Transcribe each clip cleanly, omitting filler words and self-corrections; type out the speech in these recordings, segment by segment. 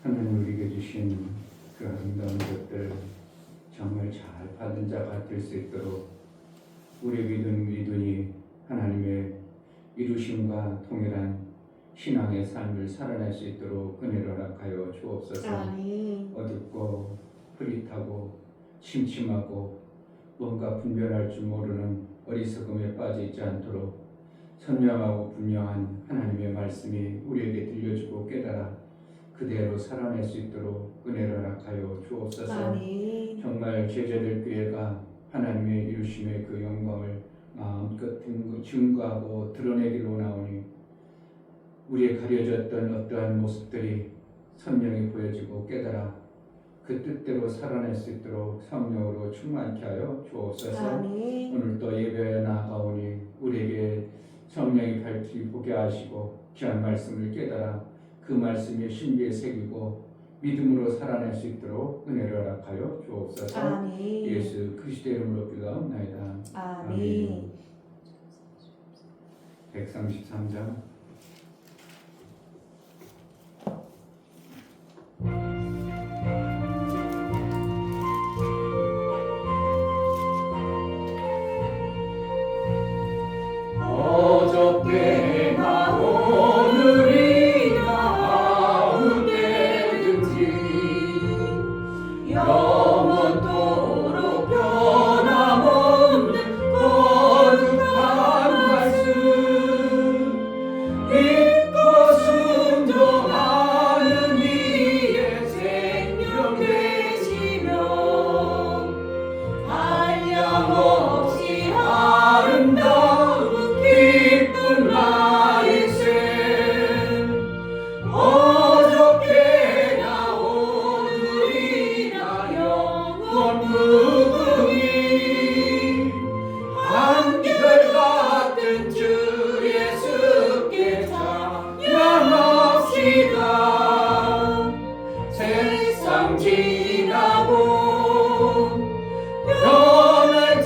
하나님 우리에게 주신 그 아름다운 것들 정말 잘 받은 자가 될 수 있도록 우리의 믿음이 하나님의 이루심과 통일한 신앙의 삶을 살아낼 수 있도록 은혜를 허락하여 주옵소서. 아멘. 어둡고 흐릿하고 침침하고 뭔가 분별할 줄 모르는 어리석음에 빠져 있지 않도록 선명하고 분명한 하나님의 말씀이 우리에게 들려주고 깨달아 그대로 살아낼 수 있도록 은혜를 허락하여 주옵소서. 아멘. 정말 제자들 교회가 하나님의 이루심의 그 영광을 마음껏 증거하고 드러내기로 나오니 우리의 가려졌던 어떠한 모습들이 선명히 보여지고 깨달아 그 뜻대로 살아낼 수 있도록 성령으로 충만케 하여 주옵소서. 아멘. 오늘도 예배에 나아가오니 우리에게 성령이 밝히 보게 하시고 귀한 말씀을 깨달아 그 말씀이 신비에 새기고 믿음으로 살아낼 수 있도록 은혜를 허락하여 주옵소서. 아멘. 예수 그리스도의 이름으로 기도하옵나이다. 아멘. 133장 어저께나 오늘이나 아무 때든지 영원토록 변함없는 거룩한 말씀 믿고 순종하는 이의 생명 되시며 한량없이 아름다운 기쁜 말일세 어저께나 오늘이나 영원 무궁히 한결같은 주 예수께 찬양합시다. 세상 지나고 변할지라도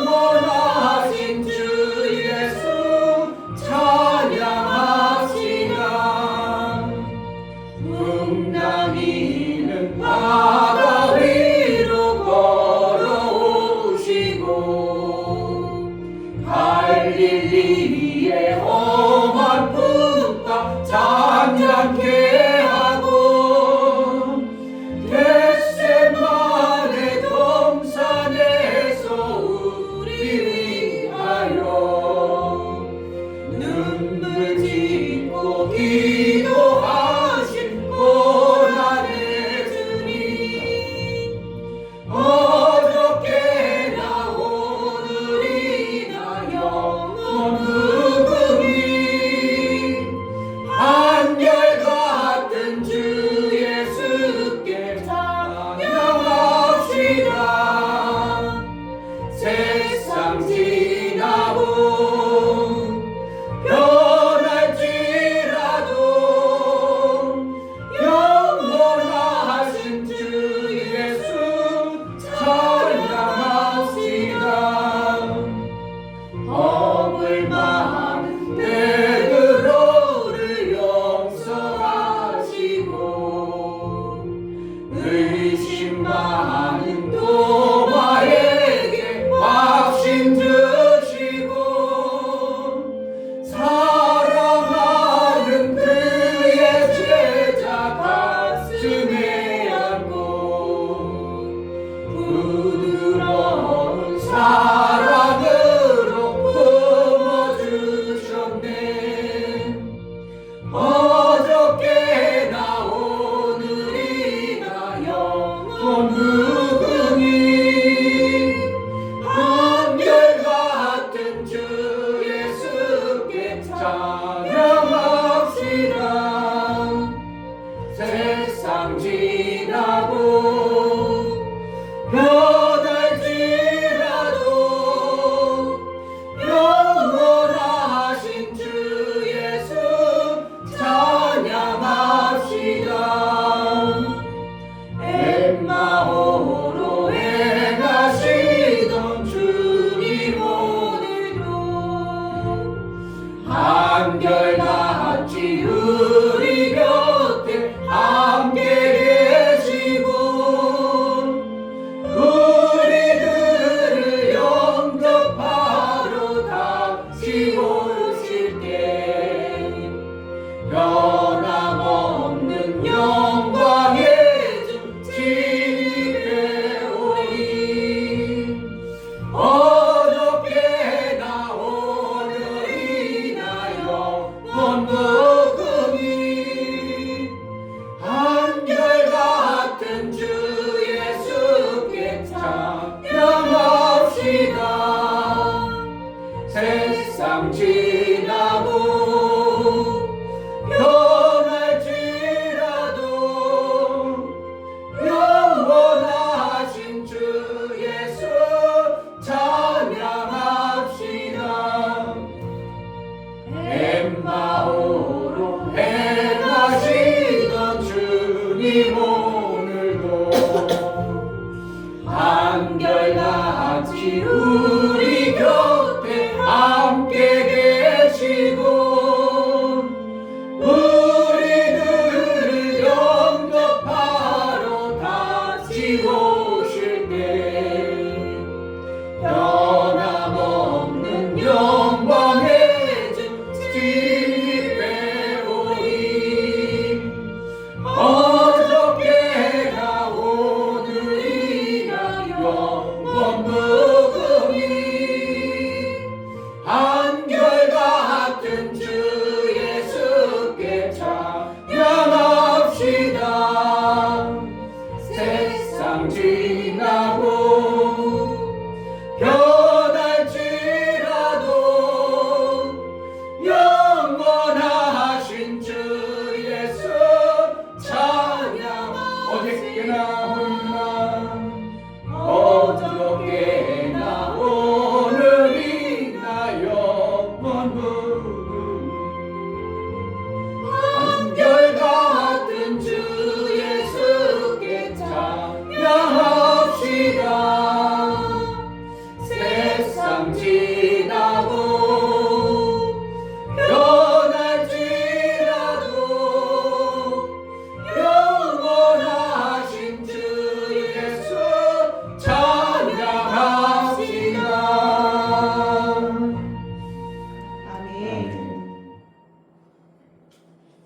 영원하신 주 예수 찬양합시다. 풍랑이는 바다 위로 걸어오시고 갈릴리의 험한 풍파 잔잔케 하고 겟세마네 동산에서 우리 위하여 눈물 짓고 기도하신 고난의 주님 어저께나 오늘이나 영원 무궁히 한결같은 주 예수께 찬양합시다. 세상 지나고 변할지라도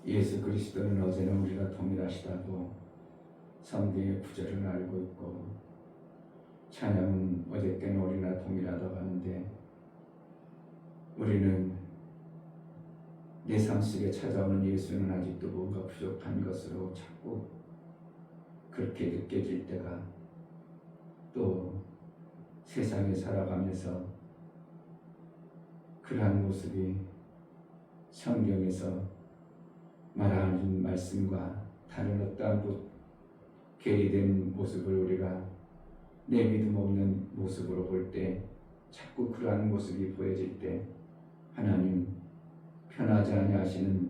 예수 그리스도는 어제는 우리가 동일하시다고 성경의 구절을 알고 있고, 찬양은 어저께는 우리나 동일하다고 하는데, 우리는 내 삶 속에 찾아오는 예수는 아직도 뭔가 부족한 것으로 자꾸 그렇게 느껴질 때가, 또 세상에 살아가면서 그러한 모습이 성경에서 말하는 말씀과 다른 어떠한 괴리된 모습을 우리가 내 믿음 없는 모습으로 볼 때, 자꾸 그러한 모습이 보여질 때, 하나님 편하지 아니하시는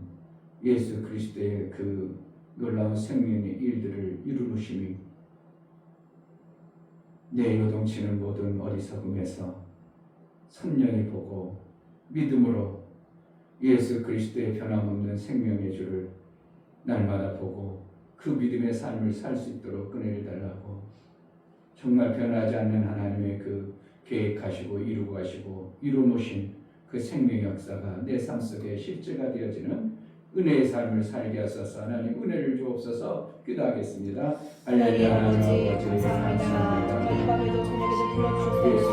예수 그리스도의 그 놀라운 생명의 일들을 이루심이 내 요동치는 모든 어리석음에서 선명히 보고 믿음으로 예수 그리스도의 변함없는 생명의 주를 날마다 보고 그 믿음의 삶을 살 수 있도록 은혜를 달라고, 정말 변하지 않는 하나님의 그 계획하시고 이루고 가시고 이루놓으신 그 생명의 역사가 내 삶 속에 실제가 되어지는 은혜의 삶을 살게 하소서. 하나님 은혜를 주옵소서. 기도하겠습니다. 할렐루야. 하나님 아버지 감사합니다. 정말 이 밤에도 저녁에도 불러주셔서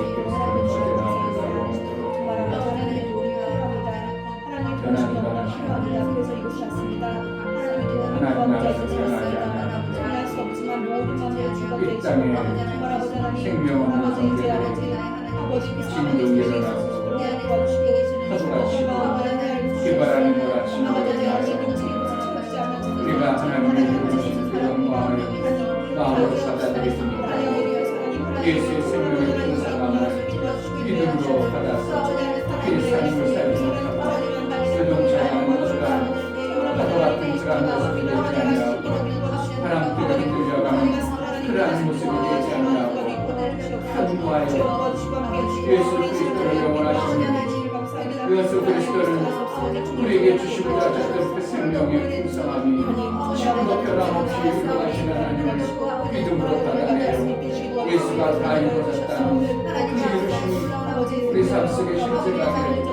정말 하나님의 도움이 필요합니다. 하나님의 도움이 필요합니다. 그래서 이곳에 왔습니다. 하나님의 도움이 구하고자 있으셨습니다. 정리할 수 없지만 모든 마음에 주가 이 땅에 정말 아버지 하나님, 생명 아버지 없는 이제 아버지 그 사랑을 주시고 도와주시고 계시는 기발하는 것 같습니다. 우리가 하나님의 영광을 마음으로 받아들였습니다. 예수의 생명의 풍성함을 믿음으로 받아서 그 삶을 살지 못하고 요동치는 것과 파도 같은 그러한 모습이 되지 아니하고 하나님께 흔들려가는 그러한 모습이 되지 아니하고 현무하여 예수 그리스도를 영원하시는 예수 그리스도를 우리에게 주시고자 하셨던 그 생명의 풍성함이 지금도 변함없이 일어나시는 하나님을 믿음으로 받아내요. 예수가 다 이루어졌다. 그 이루심이 우리 삶 속에 실제가 되고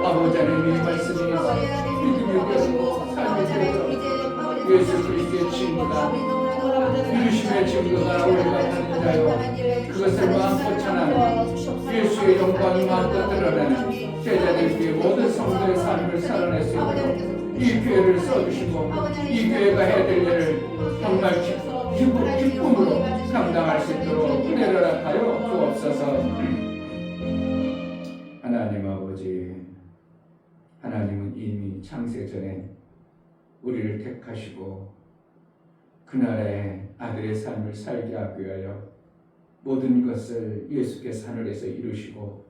아버지 하나님의 말씀이 믿음이 되고 삶이 되고 예수 그리스도의 증거가 이루심의 증거가 우리가 받는 자요, 그것을 마음껏 찬양하는 예수의 영광이 마음껏 드러나는 제자들께 모든 성도의 삶을 살아낼 수 있도록 이 교회를 써주시고 이 교회가 해야 될 일을 정말 기쁨으로 감당할 수 있도록 은혜를 허락하여 주옵소서. 하나님 아버지, 하나님은 이미 창세 전에 우리를 택하시고 그날의 아들의 삶을 살게 하기 위하여 모든 것을 예수께서 하늘에서 이루시고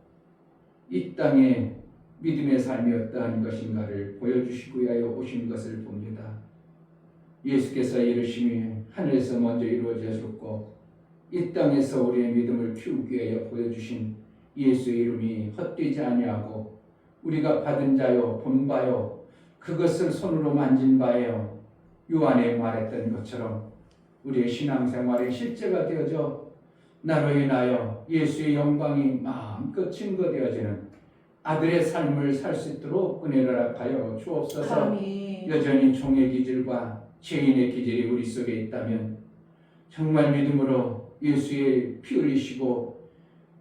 이 땅에 믿음의 삶이 어떠한 것인가를 보여주시기 위하여 오신 것을 봅니다. 예수께서 이루심이 하늘에서 먼저 이루어졌고 이 땅에서 우리의 믿음을 키우기 위하여 보여주신 예수의 이름이 헛되지 아니하고 우리가 받은 자요 본 바요 그것을 손으로 만진 바예요. 요한에 말했던 것처럼 우리의 신앙생활의 실제가 되어져 나로 인하여 예수의 영광이 마음껏 증거되어지는 아들의 삶을 살 수 있도록 은혜를 허락하여 주옵소서. 여전히 종의 기질과 죄인의 기질이 우리 속에 있다면 정말 믿음으로 예수의 피 흘리시고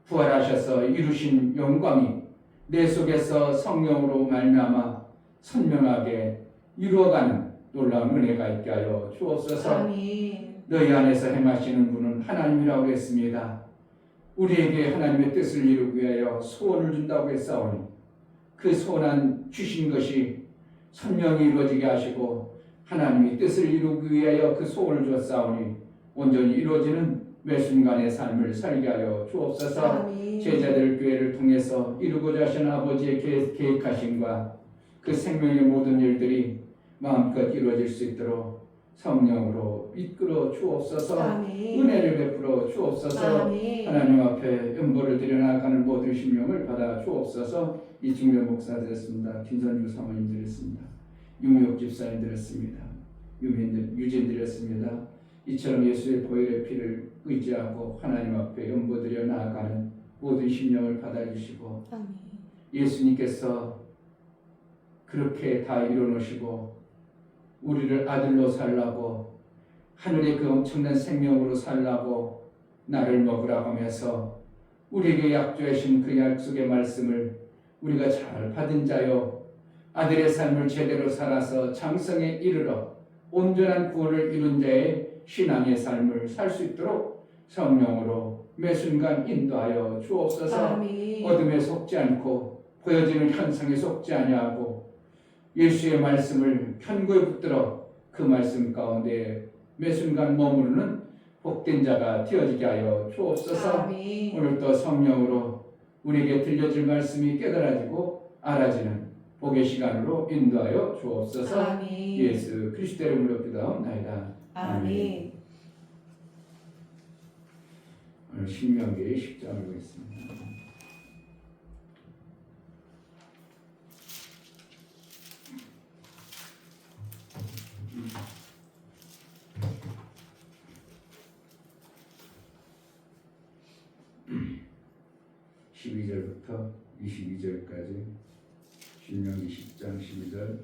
부활하셔서 이루신 영광이 내 속에서 성령으로 말미암아 선명하게 이루어가는 놀라운 은혜가 있게 하여 주옵소서. 너희 안에서 행하시는 분은 하나님이라고 했습니다. 우리에게 하나님의 뜻을 이루기 위하여 소원을 준다고 했사오니 그 소원한 주신 것이 선명히 이루어지게 하시고 하나님이 뜻을 이루기 위하여 그 소원을 주었사오니 온전히 이루어지는 매 순간의 삶을 살게 하여 주옵소서. 제자들 교회를 통해서 이루고자 하시는 아버지의 계획하심과 그 생명의 모든 일들이 마음껏 이루어질 수 있도록 성령으로 이끌어 주옵소서. 은혜를 베풀어 주옵소서. 하나님 앞에 연보를 드려나가는 모든 심령을 받아 주옵소서. 이충렬 목사 드렸습니다. 김선주 사모님 드렸습니다. 유미옥 집사님 드렸습니다. 유진 드렸습니다. 이처럼 예수의 보혈의 피를 의지하고 하나님 앞에 연보 드려 나아가는 모든 심령을 받아주시고 예수님께서 그렇게 다 이뤄놓으시고 우리를 아들로 살라고 하늘의 그 엄청난 생명으로 살라고 나를 먹으라고 하면서 우리에게 약조하신 그 약속의 말씀을 우리가 잘 받은 자요 아들의 삶을 제대로 살아서 장성에 이르러 온전한 구원을 이룬 자의 신앙의 삶을 살 수 있도록 성령으로 매 순간 인도하여 주옵소서. 아멘. 어둠에 속지 않고 보여지는 현상에 속지 아니하고 예수의 말씀을 편고에 붙들어 그 말씀 가운데 매 순간 머무르는 복된 자가 되어지게 하여 주옵소서. 아멘. 오늘도 성령으로 우리에게 들려질 말씀이 깨달아지고 알아지는 복의 시간으로 인도하여 주옵소서. 아멘. 예수 그리스도의 이름으로 기도하옵나이다. 아멘. 오늘 신명기 10장을 보겠습니다. 음. 12절부터 22절까지 신명기 10장 12절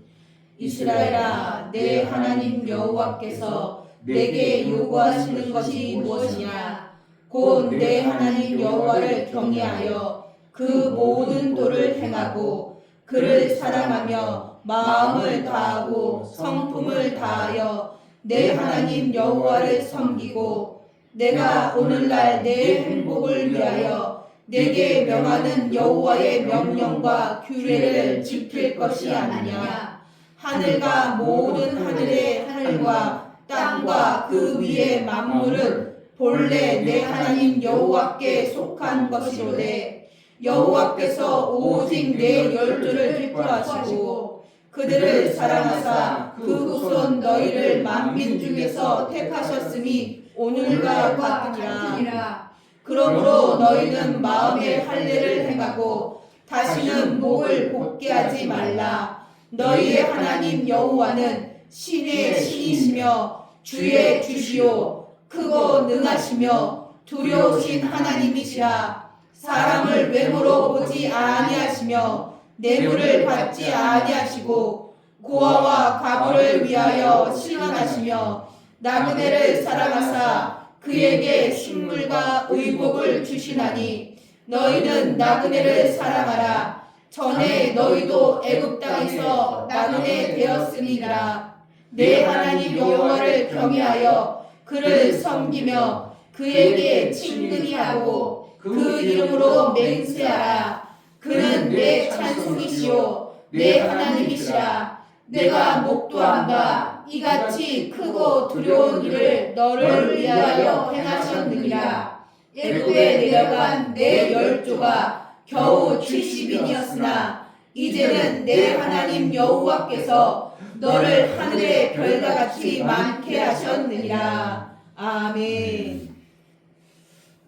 이스라엘아, 내 하나님 여호와께서 내게 요구하시는 것이 무엇이냐? 곧 내 하나님 여호와를 경외하여 그 모든 도를 행하고 그를 사랑하며 마음을 다하고 성품을 다하여 내 하나님 여호와를 섬기고 내가 오늘날 내 행복을 위하여 내게 명하는 여호와의 명령과 규례를 지킬 것이 아니냐. 하늘과 모든 하늘의 하늘과 땅과 그 위의 만물은 본래 내 하나님 여호와께 속한 것이로되 여호와께서 오직 내 열조를 기뻐하시고 그들을 사랑하사 그 후손 너희를 만민 중에서 택하셨음이 오늘과 같으니라. 그러므로 너희는 마음의 할례를 행하고 다시는 목을 곧게 하지 말라. 너희의 하나님 여호와는 신의 신이시며 주의 주시오 크고 능하시며 두려우신 하나님이시라. 사람을 외모로 보지 아니하시며 뇌물을 받지 아니하시고 고아와 과부를 위하여 실망하시며 나그네를 사랑하사 그에게 식물과 의복을 주시나니 너희는 나그네를 사랑하라. 전에 너희도 애굽 땅에서 나그네 되었으니라. 내 하나님 여호와를 경외하여 그를 섬기며 그에게 친근히 하고 그 이름으로 맹세하라. 그는 내 찬송이시오 내 하나님이시라. 내가 목도한 바 이같이 크고 두려운 일을 너를 위하여 행하셨느니라. 애굽에 내려간 내 열조가 겨우 70인이었으나 이제는 내 하나님 여호와께서 너를 하늘의 별과 같이 많게 하셨느니라. 아멘.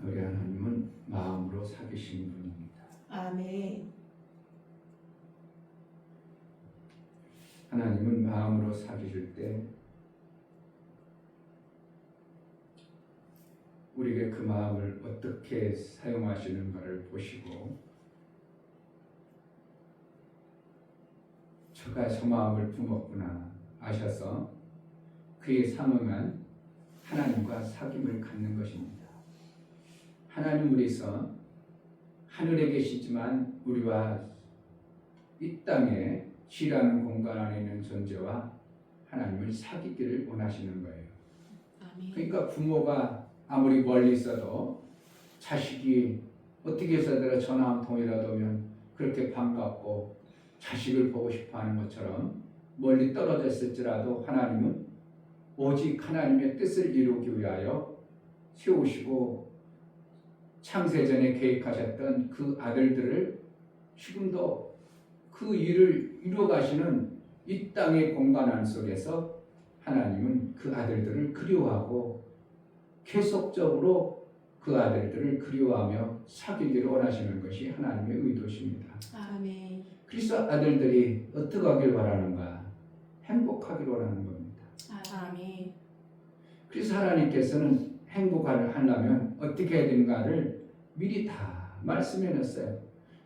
우리 하나님은 마음으로 사귀신 분입니다. 아멘. 하나님은 마음으로 사귀실 때 우리에게 그 마음을 어떻게 사용하시는가를 보시고 저가 저 마음을 품었구나 아셔서 그에 상응한 하나님과 사귐을 갖는 것입니다. 하나님 우리서 하늘에 계시지만 우리와 이 땅에 지라는 공간 안에 있는 존재와 하나님을 사귀기를 원하시는 거예요. 아멘. 그러니까 부모가 아무리 멀리 있어도 자식이 어떻게 해서든 전화 한 통이라도 오면 그렇게 반갑고 자식을 보고 싶어 하는 것처럼 멀리 떨어져 있을지라도 하나님은 오직 하나님의 뜻을 이루기 위하여 세우시고 창세전에 계획하셨던 그 아들들을 지금도 그 일을 이루어가시는 이 땅의 공간 안 속에서 하나님은 그 아들들을 그리워하고 계속적으로 그 아들들을 그리워하며 사귀기를 원하시는 것이 하나님의 의도십니다. 아멘. 그래서 아들들이 어떻게 하길 바라는가? 행복하길 원하는 겁니다. 아멘. 그래서 하나님께서는 행복을 하려면 어떻게 해야 되는가를 미리 다 말씀해 놨어요.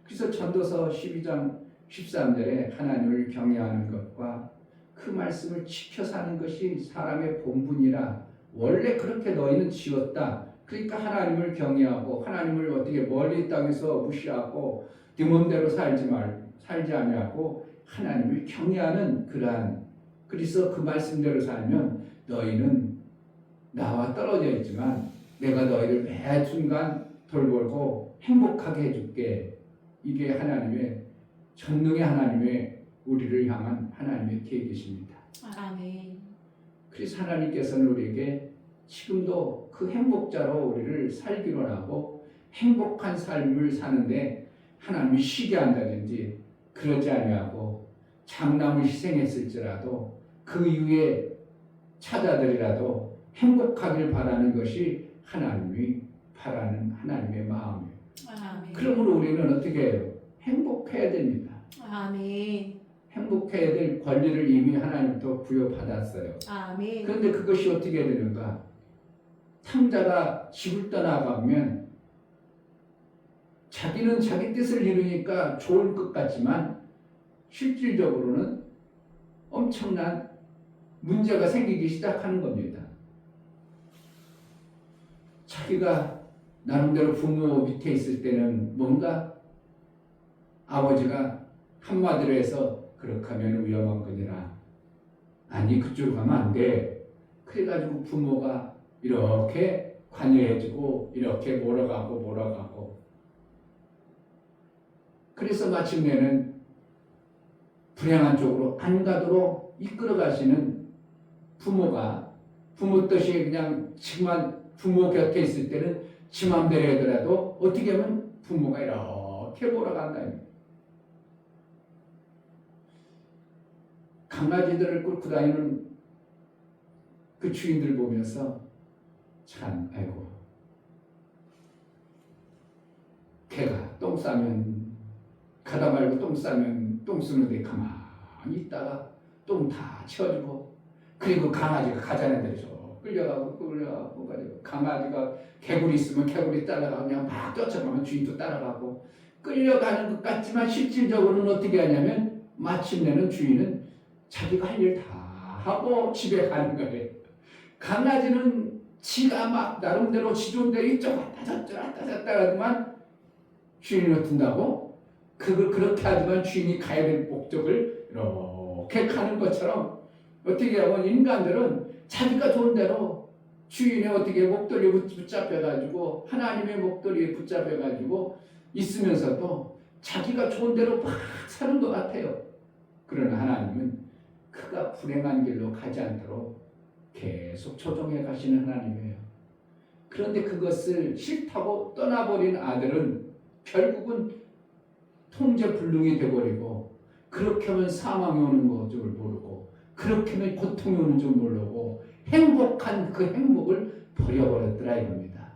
그래서 전도서 12장 13절에 하나님을 경외하는 것과 그 말씀을 지켜 사는 것이 사람의 본분이라 원래 그렇게 너희는 지었다. 그러니까 하나님을 경외하고 하나님을 어떻게 멀리 땅에서 무시하고 네 몸대로 살지 아니하고 하나님을 경외하는 그러한 그래서 그 말씀대로 살면 너희는 나와 떨어져 있지만 내가 너희를 매 순간 돌보고 행복하게 해줄게. 이게 하나님의 전능의 하나님의 우리를 향한 하나님의 계획이십니다. 아멘. 그래서 하나님께서는 우리에게 지금도 그 행복자로 우리를 살기로 하고 행복한 삶을 사는데 하나님이 쉬게 한다든지 그러지 아니하고 장남을 희생했을지라도 그 이후에 찾아들이라도 행복하길 바라는 것이 하나님이 바라는 하나님의 마음이에요. 아멘. 그러므로 우리는 어떻게 해요? 행복해야 됩니다. 아멘. 행복해야 될 권리를 이미 하나님부터 부여받았어요. 아멘. 그런데 그것이 어떻게 되는가? 탕자가 집을 떠나가면 자기는 자기 뜻을 이루니까 좋을 것 같지만 실질적으로는 엄청난 문제가 생기기 시작하는 겁니다. 자기가 나름대로 부모 밑에 있을 때는 뭔가 아버지가 한마디로 해서 그렇게 하면 위험한 거니라. 아니 그쪽으로 가면 안 돼. 그래가지고 부모가 이렇게 관여해주고 이렇게 몰아가고 그래서 마침내는 불행한 쪽으로 안 가도록 이끌어 가시는 부모가 부모 뜻이 그냥 지만 부모 곁에 있을 때는 지 맘대로 하더라도 어떻게 하면 부모가 이렇게 몰아간다. 강아지들을 끌고 다니는 그 주인들 보면서 참 아이고 개가 똥 싸면 가다 말고 똥 싸면 똥 쓰는데 가만히 있다가 똥 다 치워주고 그리고 강아지가 가자는 대로 끌려가고 가지고 강아지가 개구리 있으면 개구리 따라가고 그냥 막 쫓아가면 주인도 따라가고 끌려가는 것 같지만 실질적으로는 어떻게 하냐면 마침내는 주인은 자기가 할 일 다 하고 집에 가는 거예요. 강아지는 지가 막 나름대로 지존대로 이쪽 왔다 저쪽 하지만 주인을 둔다고 그걸 그렇게 하지만 주인이 가야 될 목적을 이렇게 가는 것처럼 어떻게 하면 인간들은 자기가 좋은 대로 주인의 어떻게 목도리에 붙잡혀가지고 하나님의 목도리에 붙잡혀가지고 있으면서도 자기가 좋은 대로 막 사는 것 같아요. 그러나 하나님은 그가 불행한 길로 가지 않도록 계속 조정해 가시는 하나님이에요. 그런데 그것을 싫다고 떠나버린 아들은 결국은 통제불능이 돼버리고 그렇게 하면 사망이 오는 줄 모르고 그렇게 하면 고통이 오는 줄 모르고 행복한 그 행복을 버려버렸더라 이겁니다.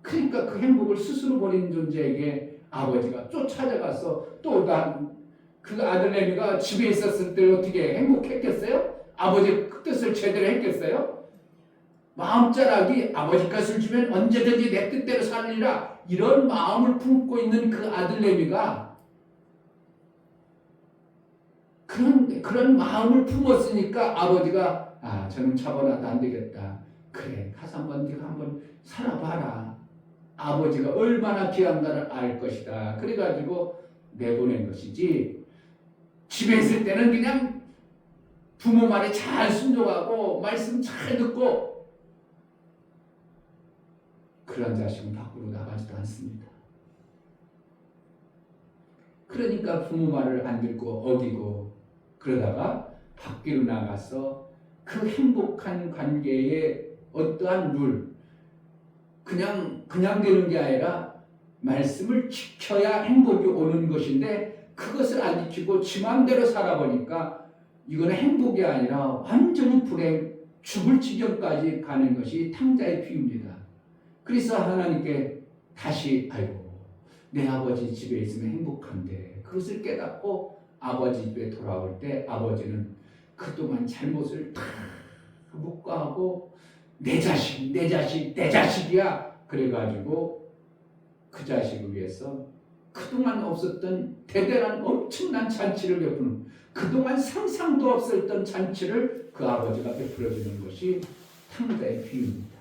그러니까 그 행복을 스스로 버린 존재에게 아버지가 쫓아가서 또 그 아들내미가 집에 있었을 때 어떻게 행복했겠어요? 아버지 그 뜻을 제대로 했겠어요? 마음자락이 아버지 것을 주면 언제든지 내 뜻대로 살리라 이런 마음을 품고 있는 그 아들내미가 그런 마음을 품었으니까 아버지가 저는 차분하다 안 되겠다. 그래 가서 네가 한번 살아봐라. 아버지가 얼마나 귀한가를 알 것이다. 그래가지고 내보낸 것이지 집에 있을 때는 그냥 부모 말에 잘 순종하고 말씀 잘 듣고 그런 자식은 밖으로 나가지도 않습니다. 그러니까 부모 말을 안 듣고 어기고 그러다가 밖으로 나가서 그 행복한 관계의 어떠한 룰 그냥 되는 게 아니라 말씀을 지켜야 행복이 오는 것인데 그것을 안 지키고 지 맘대로 살아보니까 이거는 행복이 아니라 완전히 불행 죽을 지경까지 가는 것이 탕자의 비유입니다. 그래서 하나님께 다시 아이고 내 아버지 집에 있으면 행복한데 그것을 깨닫고 아버지 집에 돌아올 때 아버지는 그동안 잘못을 다 묵과하고 내 자식이야 그래가지고 그 자식을 위해서 그동안 없었던 대단한 엄청난 잔치를 베푸는, 그동안 상상도 없었던 잔치를 그 아버지가 베풀어 주는 것이 탕자의 비유입니다.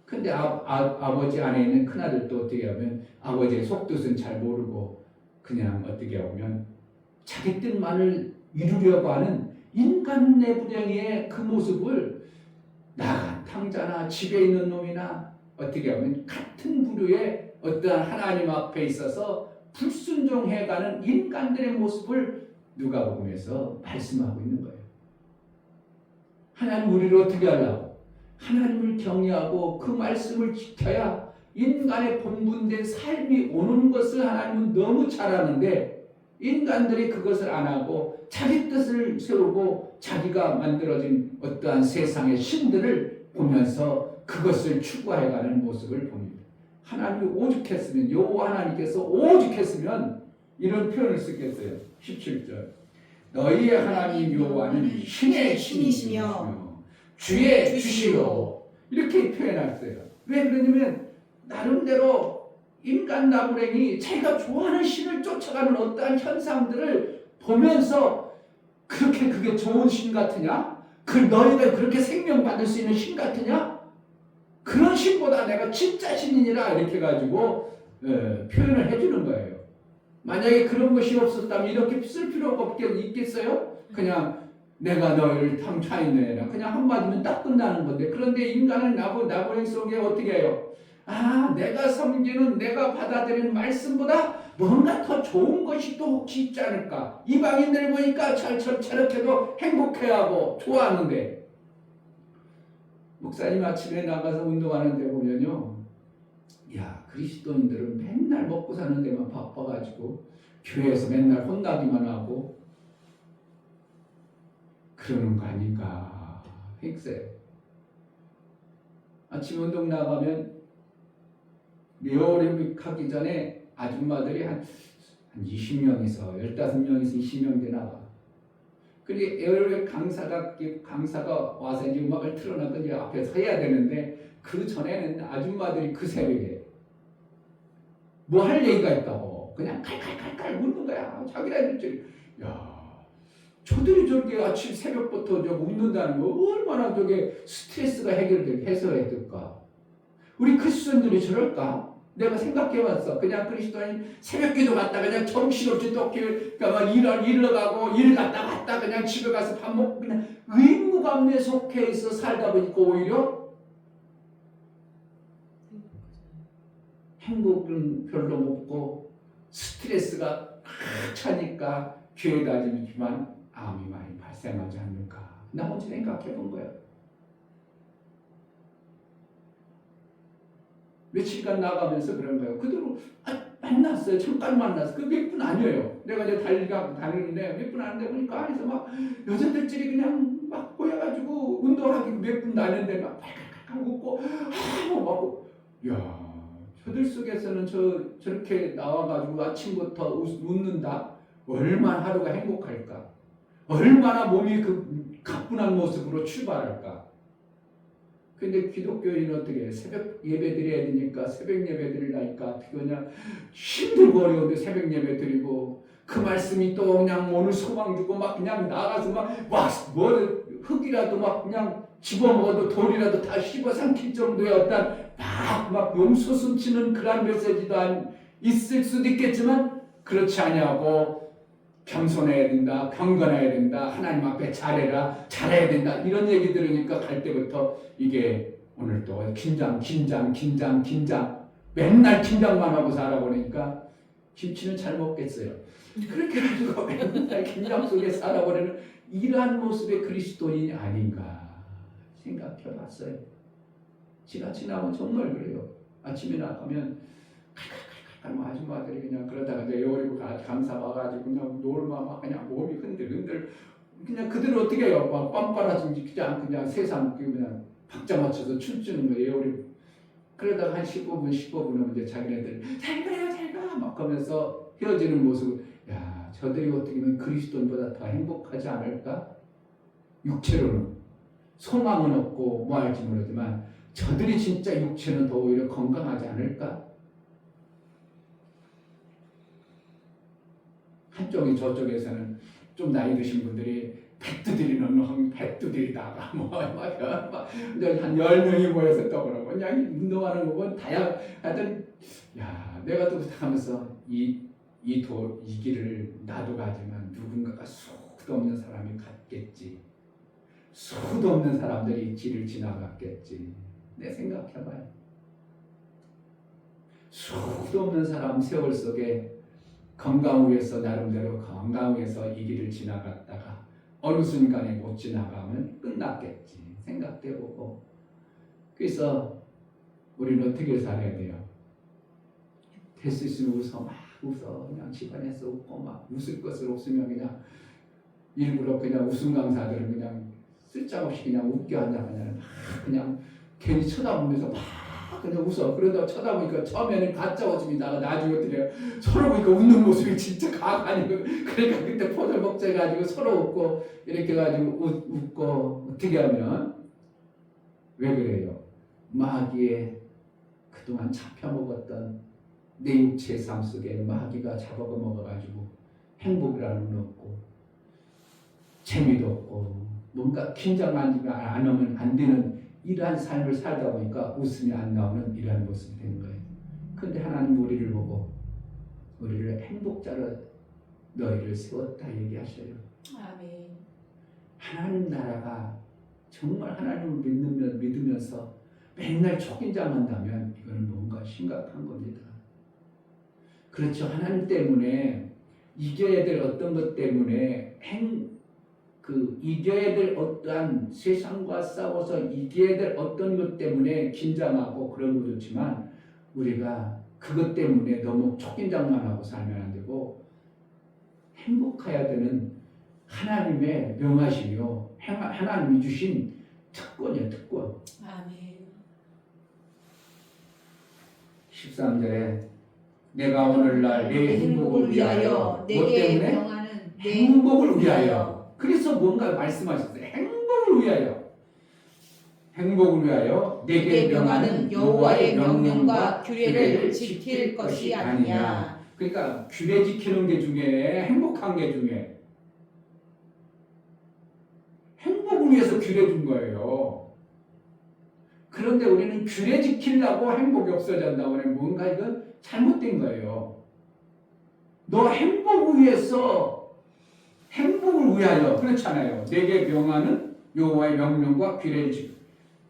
근데 아버지 안에 있는 큰아들도 어떻게 하면 아버지의 속뜻은 잘 모르고 그냥 어떻게 하면 자기 뜻만을 이루려고 하는 인간 내부랭이의 그 모습을 나간 탕자나 집에 있는 놈이나 어떻게 하면 같은 부류의 어떠한 하나님 앞에 있어서 불순종해가는 인간들의 모습을 누가복음에서 말씀하고 있는 거예요. 하나님 우리를 어떻게 하려고? 하나님을 경외하고 그 말씀을 지켜야 인간의 본분된 삶이 오는 것을 하나님은 너무 잘 아는데, 인간들이 그것을 안 하고 자기 뜻을 세우고 자기가 만들어진 어떠한 세상의 신들을 보면서 그것을 추구해가는 모습을 봅니다. 하나님이 오죽했으면, 여호와 하나님께서 오죽했으면 이런 표현을 쓰겠어요. 17절 너희의 하나님 여호와는 신의 신이시며 주의 주시요, 이렇게 표현했어요. 왜 그러냐면 나름대로 인간 나부랭이 자기가 좋아하는 신을 쫓아가는 어떠한 현상들을 보면서 그렇게 그게 좋은 신 같으냐? 그 너희가 그렇게 생명받을 수 있는 신 같으냐? 그런 신보다 내가 진짜 신이니라 이렇게 가지고 표현을 해주는 거예요. 만약에 그런 것이 없었다면 이렇게 쓸 필요가 있겠어요? 그냥 내가 너희를 탐차이네 그냥 한마디면 딱 끝나는 건데, 그런데 인간은 나부랭 속에 어떻게 해요? 내가 섬기는, 내가 받아들이는 말씀보다 뭔가 더 좋은 것이 또 혹시 있지 않을까? 이방인들 보니까 저렇게도 행복해하고 좋아하는데, 목사님 아침에 나가서 운동하는데 보면요, 야, 그리스도인들은 맨날 먹고 사는 데만 바빠가지고 교회에서 맨날 혼나기만 하고 그러는 거 아닌가 했어요. 아침 운동 나가면 리오올림픽 하기 전에 아줌마들이 한 20명에서 15명에서 20명 나가. 근데 에어로빅 강사가 와서 이제 음악을 틀어놓고 이제 앞에 서야 되는데, 그 전에는 아줌마들이 그 새벽에 뭐 할 얘기가 있다고 그냥 칼칼칼칼 웃는 거야. 자기네들 저들이 저렇게 아침 새벽부터 웃는다는 거 얼마나 저게 스트레스가 해소해야 될까? 우리 크리스천들이 저럴까? 내가 생각해봤어. 그냥 그리스도인 새벽기도 갔다 그냥 정신없이 또 일을 가고 일 갔다 그냥 집에 가서 밥 먹고 그냥 의무감에 속해 있어 살다 보니까 오히려 행복은 별로 없고 스트레스가 차니까 교회 다니지만 암이 많이 발생하지 않는가. 나 혼자 생각해 본 거야. 며칠간 나가면서 그런 거예요. 그대로 만났어요. 잠깐 만났어. 그 몇 분 아니에요. 내가 이제 다니는데 몇 분 안 되니까 안에서 막 여자들끼리 그냥 막 보여가지고 운동하기 몇 분도 안 했는데 막 팔칼칼 웃고 막 야, 저들 속에서는 저렇게 나와가지고 아침부터 웃는다. 얼마나 하루가 행복할까? 얼마나 몸이 그 가뿐한 모습으로 출발할까? 근데 기독교인은 어떻게 해? 새벽 예배 드려야 되니까 새벽 예배 드리려니까 그냥 힘들고 어려운데 새벽 예배 드리고, 그 말씀이 또 그냥 오늘 소망 주고 막 그냥 나가서 뭐 흙이라도 막 그냥 집어먹어도 돌이라도 다 씹어 삼킬 정도의 어떤 막 용서 숨치는 그런 메시지도 있을 수도 있겠지만, 그렇지 아니하고 겸손해야 된다, 경건해야 된다, 하나님 앞에 잘해야 된다, 이런 얘기 들으니까 갈 때부터 이게 오늘 또 긴장 맨날 긴장만 하고 살아보니까 김치는 잘 먹겠어요. 그렇게 가지고 맨날 긴장 속에 살아버리는 이러한 모습의 그리스도인이 아닌가 생각해 봤어요. 지나면 정말 그래요. 아침에 나가면 아줌마들이 그냥 그러다가 이제 요리고 감사 와가지고 그냥 놀면 막 그냥 몸이 흔들 그냥 그대로 어떻게 해요? 막 빰빠라지 그냥 세상 그냥 박자 맞춰서 춤추는 거예요. 요리. 그러다가 한 15분이면 이제 자기네들 잘 가 막 하면서 헤어지는 모습. 야, 저들이 어떻게 보면 그리스도인보다 더 행복하지 않을까? 육체로는 소망은 없고 뭐 할지 모르지만 저들이 진짜 육체는 더 오히려 건강하지 않을까? 한쪽이 저쪽에서는 좀 나이 드신 분들이 백두들이는 백두들이다가 막 이제 한 10명이 모여서 떠오르고 그냥 운동하는 거 보면 하여튼 야 내가 또 하면서 이 길을 나도 가지만 누군가가 수도 없는 사람이 갔겠지. 수도 없는 사람들이 이 길을 지나갔겠지. 내 생각해봐요. 수도 없는 사람 세월 속에 건강 위에서 나름대로 건강 위에서 이 길을 지나갔다가 어느 순간에 못 지나가면 끝났겠지 생각해보고 그래서 우리는 어떻게 살아야 돼요? 될 수 있으면 웃어 그냥 집안에서 웃고 막 웃을 것을 없으면 그냥 일부러 그냥 웃음 강사들은 그냥 쓸데없이 그냥 웃게 한다 그냥 괜히 쳐다보면서 막 그냥 웃어. 그러다 쳐다보니까 처음에는 가짜 웃음이다가 나중에 어떻게 서로 보니까 웃는 모습이 진짜 아니고 그러니까 그때 포절 먹자해가지고 서로 웃고 이렇게 해가지고 웃고 어떻게 하면 왜 그래요? 마귀에 그동안 잡혀먹었던 내 육체의 삶 속에 마귀가 잡아먹어가지고 행복이라는 건 없고 재미도 없고 뭔가 긴장만 안 하면 안 되는 이러한 삶을 살다 보니까 웃음이 안 나오는 이러한 모습이 되는 거예요. 그런데 하나님 우리를 보고 우리를 행복자로 너희를 세웠다 얘기하셔요. 아멘. 하나님 나라가 정말 하나님을 믿으면서 맨날 초긴장한다면 이거는 뭔가 심각한 겁니다. 그렇죠. 하나님 때문에 이겨야 될 어떤 것 때문에 이겨야 될 어떠한 세상과 싸워서 이겨야 될 어떤 것 때문에 긴장하고 그런 거 좋지만 우리가 그것 때문에 너무 초긴장만 하고 살면 안 되고 행복해야 되는 하나님의 명하시며 하나님이 주신 특권이야 특권. 아멘. 13절에 내가 오늘날 내 행복을 위하여 내게 명하는 내 행복을 위하여 그래서 뭔가 말씀하셨어요. 행복을 위하여 행복을 위하여 내게 명하는 여호와의 명령과 규례를 지킬 것이 아니냐. 그러니까 규례 지키는 게 중요해. 행복한 게 중요해. 행복을 위해서 규례 준 거예요. 그런데 우리는 규례 지키려고 행복이 없어진다고 하면 뭔가 이건 잘못된 거예요. 너 행복을 위해서 행복을 위하여 그렇잖아요. 내게 명하는 여호와의 명령과 규례를 지키고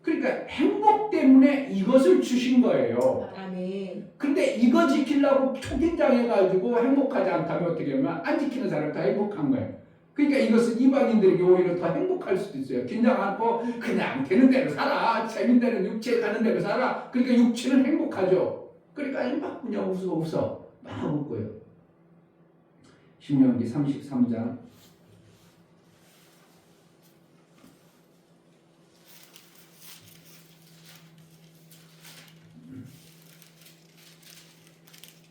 그러니까 행복 때문에 이것을 주신 거예요. 아멘. 근데 이거 지키려고 초긴장해가지고 행복하지 않다면 어떻게 하면 안 지키는 사람 다 행복한 거예요. 그러니까 이것은 이방인들에게 오히려 더 행복할 수도 있어요. 긴장 않고 그냥 되는 대로 살아. 재밌는 대로 육체 가는 대로 살아. 그러니까 육체는 행복하죠. 그러니까 막 그냥 웃어. 막 웃고요. 신명기 33장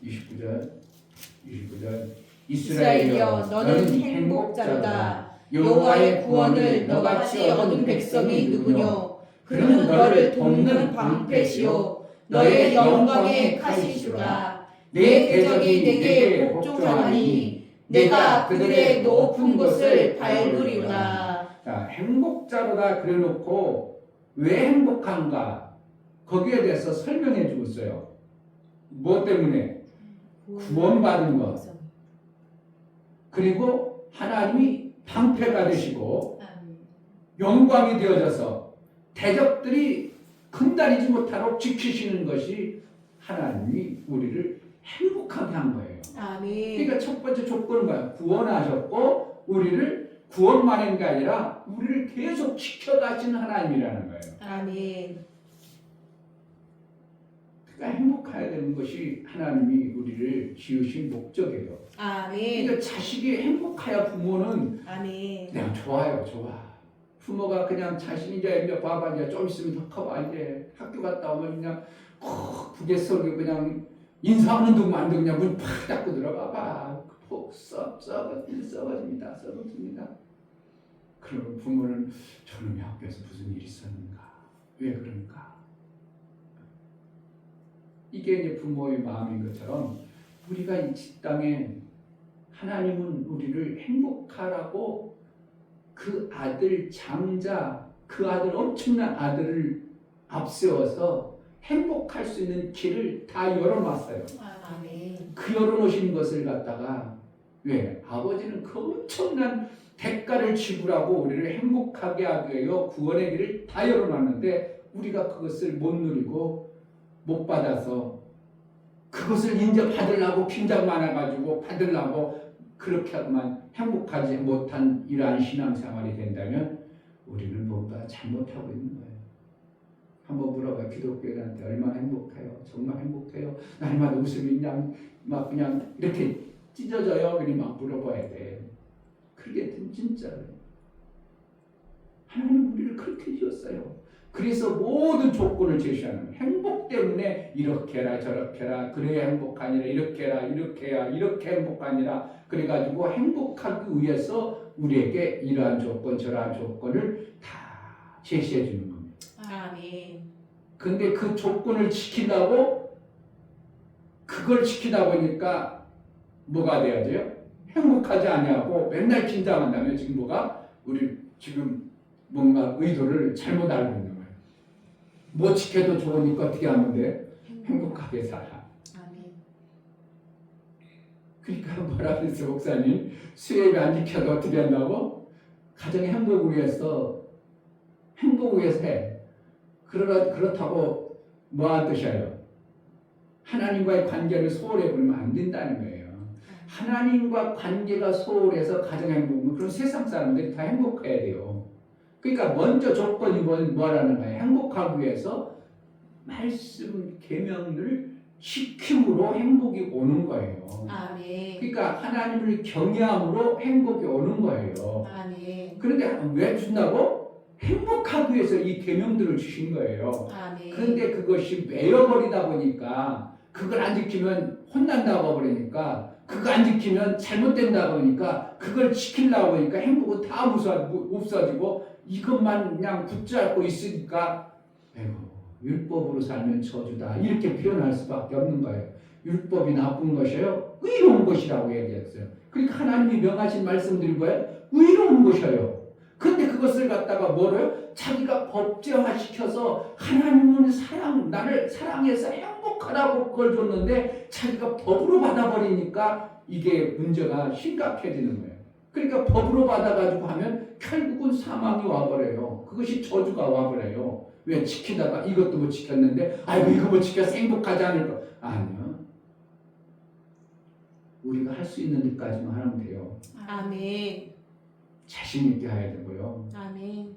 29절 이스라엘이여 너는 행복자로다. 여호와의 구원을 너같이 얻은 백성이 누구뇨? 그는 너를 돕는 방패시오 너의 영광의 칼이시로다. 내 대적이 내게 복종하니 내가 그들의 높은 곳을 밟으리로다. 자, 행복자로다 그래놓고 왜 행복한가? 거기에 대해서 설명해 주고 있어요. 무엇 때문에? 구원받은 것. 그리고 하나님이 방패가 되시고 영광이 되어져서 대적들이 금다리지 못하도록 지키시는 것이 하나님이 우리를 행복하게 한 거예요. 아멘. 그러니까 첫 번째 조건은 뭐야? 구원하셨고 우리를 구원만 하는 게 아니라 우리를 계속 지켜가시는 하나님이라는 거예요. 아멘. 그러니까 행복해야 되는 것이 하나님이 우리를 지으신 목적이에요. 아멘. 그러니까 자식이 행복해야 부모는 아멘. 그냥 좋아요, 좋아. 부모가 그냥 자신이 이제 봐봐 이제 좀 있으면 더 커봐 이제 학교 갔다 오면 그냥 북에서 그냥 인사하는 동안도 그냥 문 팍 닫고 들어가봐. 폭 썩어집니다. 그러면 부모는 저놈이 학교에서 무슨 일이 있었는가? 왜 그런가? 이게 이제 부모의 마음인 것처럼 우리가 이 땅에 하나님은 우리를 행복하라고 그 아들 장자, 그 아들 엄청난 아들을 앞세워서 행복할 수 있는 길을 다 열어놨어요. 아멘. 그 열어놓으신 것을 갖다가 왜? 아버지는 그 엄청난 대가를 지불하고 우리를 행복하게 하기 위하여 구원의 길을 다 열어놨는데 우리가 그것을 못 누리고 못 받아서 그것을 이제 받으려고 긴장 많아가지고 받으려고 그렇게 하고만 행복하지 못한 이러한 신앙생활이 된다면 우리는 뭔가 잘못하고 있는 거예요. 한번 물어봐요. 기독교인한테 얼마나 행복해요? 정말 행복해요? 날마다 웃음이 막 그냥 이렇게 찢어져요? 그냥 막 물어봐야 돼. 그게 진짜로 하나님 우리를 그렇게 지었어요. 그래서 모든 조건을 제시하는 거예요. 행복 때문에 이렇게 해라 저렇게 해라 그래야 행복하니라 이렇게 해라 이렇게 해야 이렇게 행복하니라 그래가지고 행복하기 위해서 우리에게 이러한 조건 저러한 조건을 다 제시해 주는 겁니다. 아멘. 근데 그 조건을 지킨다고 그걸 지키다 보니까 뭐가 돼야 돼요? 행복하지 아니하고 맨날 긴장한다면 지금 뭐가 우리 지금 뭔가 의도를 잘못 알고 있는 거예요. 뭐 지켜도 좋으니까 어떻게 하면 돼? 행복하게 살아. 아멘. 그러니까 뭐라 그랬어요 목사님? 수혜를 안 지켜도 어떻게 한다고? 가정의 행복을 위해서 해. 그렇다고 뭐한 뜻이에요? 하나님과의 관계를 소홀해 버리면 안 된다는 거예요. 하나님과 관계가 소홀해서 가정 행복은 그럼 세상 사람들이 다 행복해야 돼요. 그러니까 먼저 조건이 뭐라는 거예요? 행복하기 위해서 말씀 계명을 지킴으로 행복이 오는 거예요. 아멘. 그러니까 하나님을 경외함으로 행복이 오는 거예요. 아멘. 그런데 왜 준다고? 행복하기 위해서 이 계명들을 주신 거예요. 아멘. 그런데 그것이 매여버리다 보니까 그걸 안 지키면 혼난다고 그러니까 그거 안 지키면 잘못된다고 하니까 그걸 지키려고 하니까 행복은 다 없어지고 이것만 그냥 붙잡고 있으니까 아이고 율법으로 살면 저주다 이렇게 표현할 수밖에 없는 거예요. 율법이 나쁜 것이에요? 의로운 것이라고 얘기했어요. 그러니까 하나님이 명하신 말씀들이 뭐예요? 의로운 것이에요. 그런데 그것을 갖다가 뭐래요? 자기가 법제화시켜서 하나님은 나를 사랑해서 행복하라고 그걸 줬는데 자기가 법으로 받아버리니까 이게 문제가 심각해지는 거예요. 그러니까 법으로 받아가지고 하면 결국은 사망이 와버려요. 그것이 저주가 와버려요. 왜? 지키다가 이것도 못 지켰는데 아이고 이거 못 지켜서 행복하지 않을 거 아니요. 우리가 할 수 있는 데까지만 하면 돼요. 아멘. 자신 있게 해야 되고요. 아멘.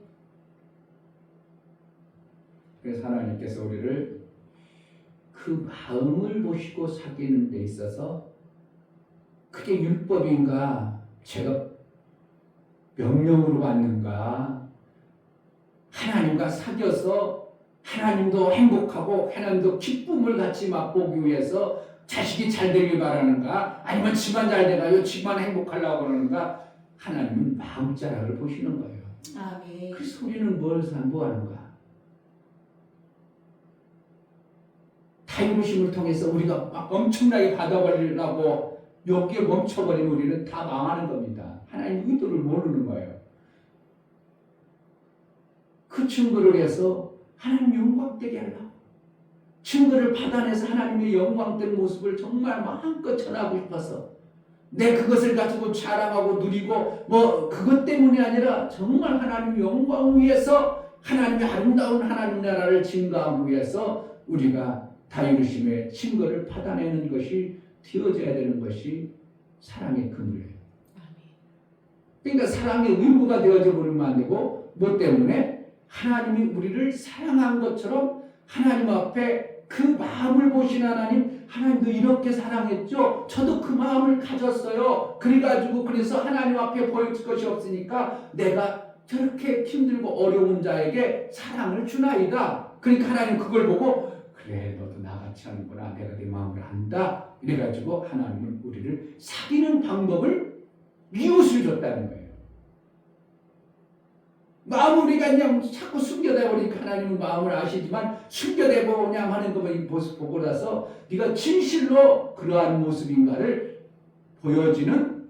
그래서 하나님께서 우리를 그 마음을 보시고 사귀는 데 있어서 그게 율법인가 제가 명령으로 받는가 하나님과 사귀어서 하나님도 행복하고 하나님도 기쁨을 같이 맛보기 위해서 자식이 잘 되길 바라는가 아니면 집안 잘 돼가지고 집안 행복하려고 그러는가 하나님은 마음자락을 보시는 거예요. 아멘. 그래서 우리는 뭐 하는가? 타임머신을 통해서 우리가 막 엄청나게 받아버리려고 여기에 멈춰버리면 우리는 다 망하는 겁니다. 하나님 의도를 모르는 거예요. 그 증거를 해서 하나님 영광되게 하려고 증거를 받아내서 하나님의 영광된 모습을 정말 마음껏 전하고 싶어서 내 그것을 가지고 자랑하고 누리고 뭐 그것 때문이 아니라 정말 하나님 영광을 위해서 하나님의 아름다운 하나님 나라를 증거하기 위해서 우리가 다이루심의 증거를 받아내는 것이 되어져야 되는 것이 사랑의 그물이에요. 그러니까 사랑의 의무가 되어져 버리면 안 되고 뭐 때문에 하나님이 우리를 사랑한 것처럼 하나님 앞에 그 마음을 보신 하나님도 이렇게 사랑했죠. 저도 그 마음을 가졌어요. 그래가지고 그래서 하나님 앞에 보여줄 것이 없으니까 내가 저렇게 힘들고 어려운 자에게 사랑을 주나이다. 그러니까 하나님 그걸 보고 그래 너도 나같이 하는구나. 내가 네 마음을 안다. 이래가지고 하나님은 우리를 사귀는 방법을 이웃을 줬다는 거예요. 마음을 우리가 그냥 자꾸 숨겨대 버리니까 하나님은 마음을 아시지만 숨겨대고 그냥 하는 거 보고 나서 네가 진실로 그러한 모습인가를 보여지는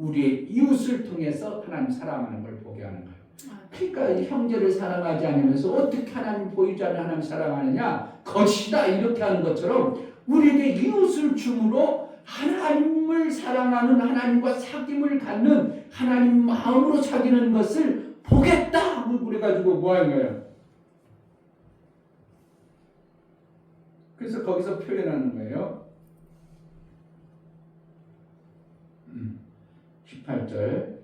우리의 이웃을 통해서 하나님 사랑하는 걸 보게 하는 거예요. 그러니까 형제를 사랑하지 않으면서 어떻게 하나님 보이지 않는 하나님 사랑하느냐? 거짓이다 이렇게 하는 것처럼 우리에게 이웃을 줌으로 하나님을 사랑하는 하나님과 사귐을 갖는 하나님 마음으로 사귀는 것을 보겠다. 그래가지고 뭐 하는 거예요? 그래서 거기서 표현하는 거예요. 18절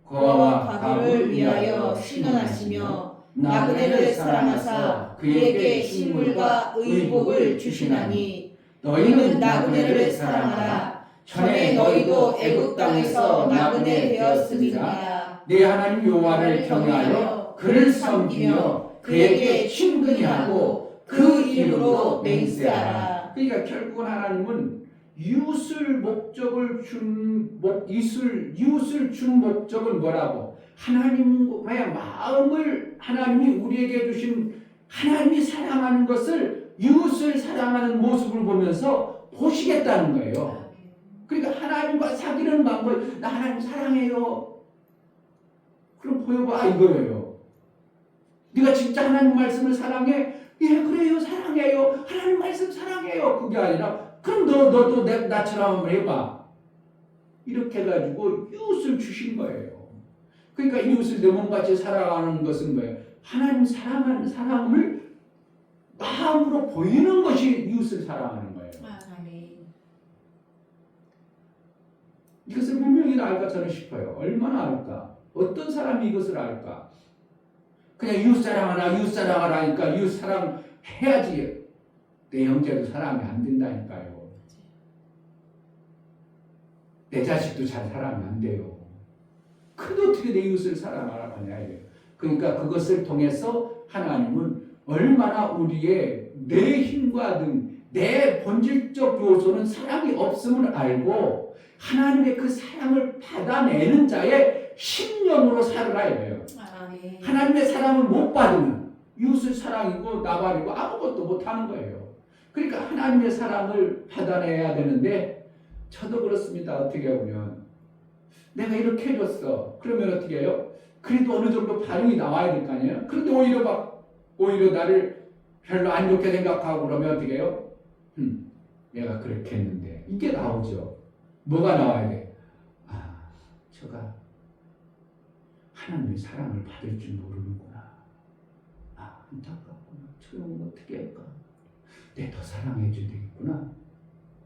그와 가부를 위하여 신원하시며 나그네를 사랑하사 그에게 식물과 의복을 주시나니 너희는 나그네를 사랑하라. 전에 너희도 애굽 땅에서 나그네 되었음이니라. 내 하나님 여호와를 경외하여 그를 섬기며 그에게 친근히 하고 그 이름으로 맹세하라. 그러니까 결국은 하나님은 이웃을 준 목적은 뭐라고? 하나님의 마음을 하나님이 우리에게 주신 하나님이 사랑하는 것을 이웃을 사랑하는 모습을 보면서 보시겠다는 거예요. 그러니까 하나님과 사귀는 방법, 나 하나님 사랑해요. 그럼 보여봐 이거예요. 네가 진짜 하나님 말씀을 사랑해? 예, 그래요, 사랑해요. 하나님 말씀 사랑해요. 그게 아니라 그럼 너도 나처럼 한번 해봐. 이렇게 해가지고 이웃을 주신 거예요. 그러니까 이웃을 내 몸같이 사랑하는 것은 뭐예요? 하나님 사랑하는 사랑을 마음으로 보이는 것이 이웃을 사랑하는 거예요. 이것을 분명히 알까 저는 싶어요. 얼마나 알까? 어떤 사람이 이것을 알까? 그냥 이웃 사랑하라, 이웃 사랑하라 하니까 이웃 사랑해야지. 내 형제도 사랑이 안 된다니까요. 내 자식도 잘 사랑하면 안 돼요. 근데 어떻게 내 이웃을 사랑하라 하냐 이래요. 그러니까 그것을 통해서 하나님은 얼마나 우리의 내 힘과 등 내 본질적 요소는 사랑이 없음을 알고 하나님의 그 사랑을 받아내는 자의 심령으로 살아라 이래요. 하나님의 사랑을 못 받으면 이웃을 사랑이고 나발이고 아무것도 못하는 거예요. 그러니까 하나님의 사랑을 받아내야 되는데 저도 그렇습니다. 어떻게 보면 내가 이렇게 해줬어. 그러면 어떻게 해요? 그래도 어느 정도 반응이 나와야 될 거 아니에요? 그런데 오히려 나를 별로 안 좋게 생각하고 그러면 어떻게 해요? 내가 그렇게 했는데 이게 나오죠. 뭐가 나와야 돼? 아, 저가 하나님의 사랑을 받을 줄 모르는구나. 아, 안타깝구나. 저 형 어떻게 할까? 내 더 사랑해 줘야 되겠구나.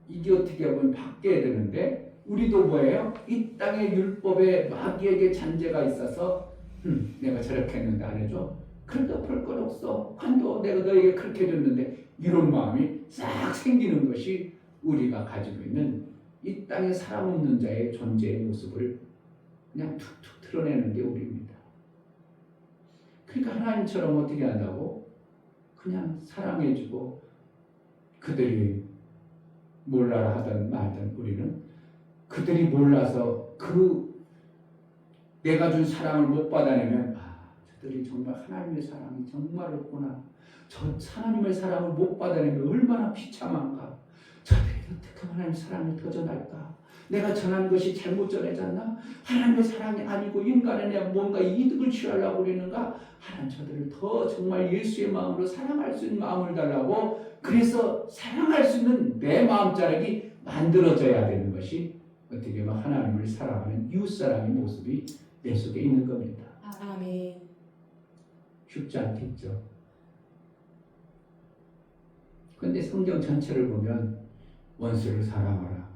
이게 어떻게 보면 바뀌어야 되는데 우리도 뭐예요? 이 땅의 율법에 마귀에게 잔재가 있어서 내가 저렇게 했는데 안 해줘? 그래도 볼 건 없어. 관도 내가 너에게 그렇게 해줬는데 이런 마음이 싹 생기는 것이 우리가 가지고 있는 이 땅에 사람 없는 자의 존재의 모습을 그냥 툭툭 드러내는 게 우리입니다. 그러니까 하나님처럼 어떻게 한다고? 그냥 사랑해주고 그들이 몰라라 하든 말든 우리는 그들이 몰라서 내가 준 사랑을 못 받아내면 저들이 정말 하나님의 사랑이 정말 없구나. 저 하나님의 사랑을 못 받아내면 얼마나 비참한가. 저들이 어떻게 하나님의 사랑을 더 전할까. 내가 전하는 것이 잘못 전해졌나? 하나님의 사랑이 아니고 인간의 내가 뭔가 이득을 취하려고 그러는가? 하나님 저들을 더 정말 예수의 마음으로 사랑할 수 있는 마음을 달라고 그래서 사랑할 수 있는 내 마음자락이 만들어져야 되는 것이 어떻게 보면 하나님을 사랑하는 이웃사랑의 모습이 내 속에 있는 겁니다. 아멘. 쉽지 않겠죠. 그런데 성경 전체를 보면 원수를 사랑하라.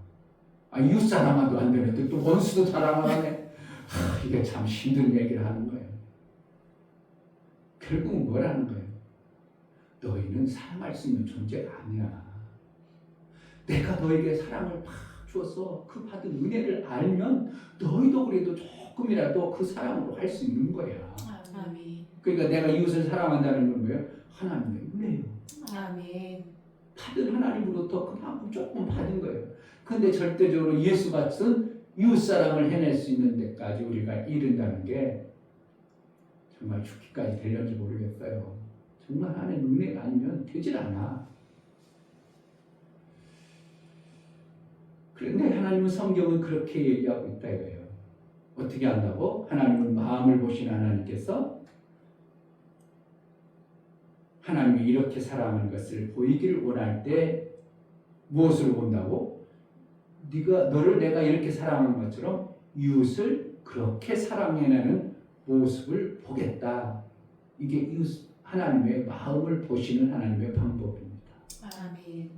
이웃 사랑도 안 되는데 또 원수도 사랑하네. 이게 참 힘든 얘기를 하는 거예요. 결국 뭐라는 거예요? 너희는 사랑할 수 있는 존재가 아니야. 내가 너에게 사랑을 팍 주어서 그 받은 은혜를 알면 너희도 그래도 조금이라도 그 사랑으로 할 수 있는 거야. 아멘. 그러니까 내가 이웃을 사랑한다는 건 뭐예요? 하나님의 은혜예요. 아멘. 받은 하나님으로부터 그만큼 조금 받은 거예요. 그런데 절대적으로 예수 같은 이웃사랑을 해낼 수 있는 데까지 우리가 이른다는 게 정말 죽기까지 되려는지 모르겠어요. 정말 하나님의 은혜가 아니면 되질 않아. 그런데 하나님은 성경은 그렇게 얘기하고 있다 이거예요. 어떻게 한다고? 하나님은 마음을 보시는 하나님께서 하나님이 이렇게 사랑하는 것을 보이기를 원할 때 무엇을 본다고? 너를 내가 이렇게 사랑하는 것처럼 이웃을 그렇게 사랑해내는 모습을 보겠다. 이게 하나님의 마음을 보시는 하나님의 방법입니다. 아멘.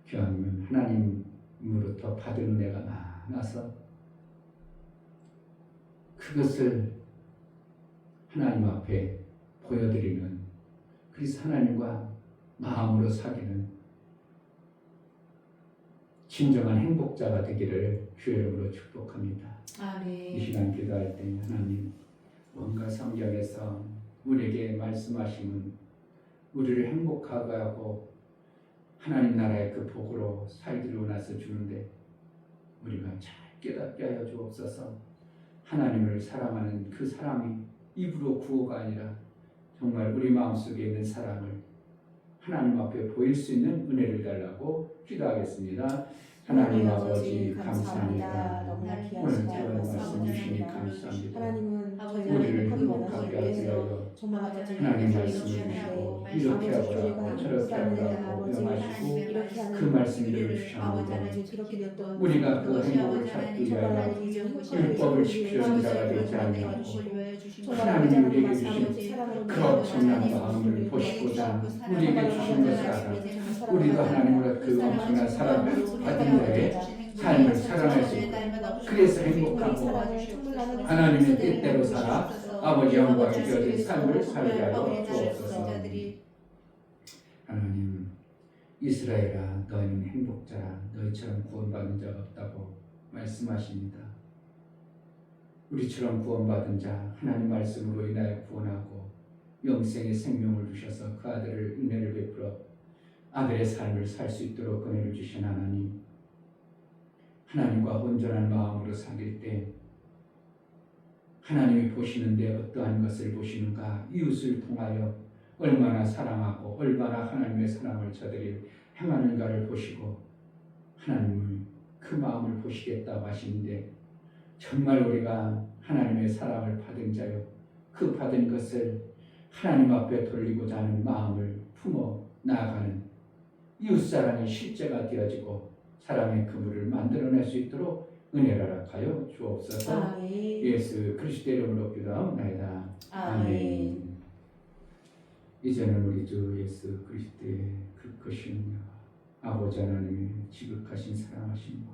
교황님은 하나님으로부터 받은 은혜가 많아서 그것을 하나님 앞에 보여드리는, 그래서 하나님과 마음으로 사귀는 진정한 행복자가 되기를 주의 이름으로 축복합니다. 이 아멘. 시간 기도할 때 하나님, 뭔가 성경에서 우리에게 말씀하시는 우리를 행복하게 하고 하나님 나라의 그 복으로 살기를 원해서 주는데 우리가 잘 깨닫게 하여 주옵소서. 하나님을 사랑하는 그 사랑이 입으로 구호가 아니라 정말 우리 마음속에 있는 사랑을 하나님 앞에 보일 수 있는 은혜를 달라고 기도하겠습니다. 하나님 아버지 감사합니다. 너무나 귀한 오늘 시간 좋은 말씀 감사합니다. 주시니 감사합니다. 하나님은 우리를 저희를 행복하게 하기 위하여 정말 아버지 하나님 저희를 말씀을 주시는데 주시고 이렇게 아버지 하거라 저희가 저렇게 하거라 아버지 명하시고 이렇게 하는 그 말씀들을 아버지 주셨는데 그렇게 되었던 우리가 그 행복을 찾기 정말 위하여 아버지 율법을 지키려는 자가 되지 않냐고 정말 하나님이 우리에게 아버지 주신 사랑으로 그 엄청난 마음을 보시고자 우리에게 주신 것을 알아 우리가 하나님으로 그 엄청난 사랑을 받은 자의 삶을 살아낼 수 있고 그래서 행복하고 하나님의 뜻대로 살아 아버지 영광에 되어진 삶을 살게 하여 주옵소서. 하나님, 이스라엘아 너희는 행복자라 너희처럼 구원받은 자가 없다고 말씀하십니다. 우리처럼 구원받은 자 하나님 말씀으로 인하여 구원하고 영생의 생명을 주셔서 그 아들을 은혜를 베풀어 아들의 삶을 살 수 있도록 은혜를 주신 하나님, 하나님과 온전한 마음으로 사귈 때 하나님이 보시는데 어떠한 것을 보시는가? 이웃을 통하여 얼마나 사랑하고 얼마나 하나님의 사랑을 저들이 행하는가를 보시고 하나님을 그 마음을 보시겠다고 하시는데 정말 우리가 하나님의 사랑을 받은 자요 그 받은 것을 하나님 앞에 돌리고자 하는 마음을 품어 나아가는 이웃사랑이 실제가 되어지고 사랑의 그물을 만들어낼 수 있도록 은혜를 허락하여 주옵소서. 예수 그리스도 이름으로 기도하옵나이다. 아멘. 이제는 우리 주 예수 그리스도의 그 크신 아버지 하나님의 지극하신 사랑하심과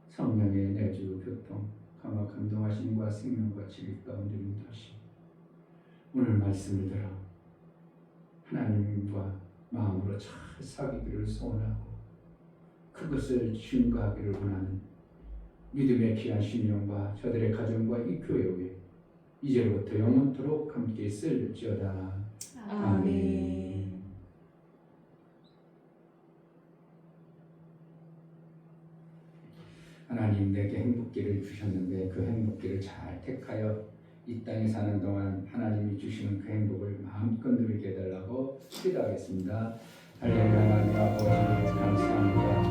성령의 내주 교통 감화 감동하심과 생명과 진리 가운데 인도하심 오늘 말씀을 들어 하나님과 마음으로 잘 사귀기를 소원하고 그것을 증거하기를 원하는 믿음의 귀한 신령과 저들의 가정과 이 교회 위에 이제로부터 영원토록 함께 있을지어다. 아멘. 하나님 내게 행복기를 주셨는데 그 행복기를 잘 택하여 이 땅에 사는 동안 하나님이 주시는 그 행복을 마음껏 누리게 해달라고 기도하겠습니다. 할렐루야. 하나님 아버지 감사합니다.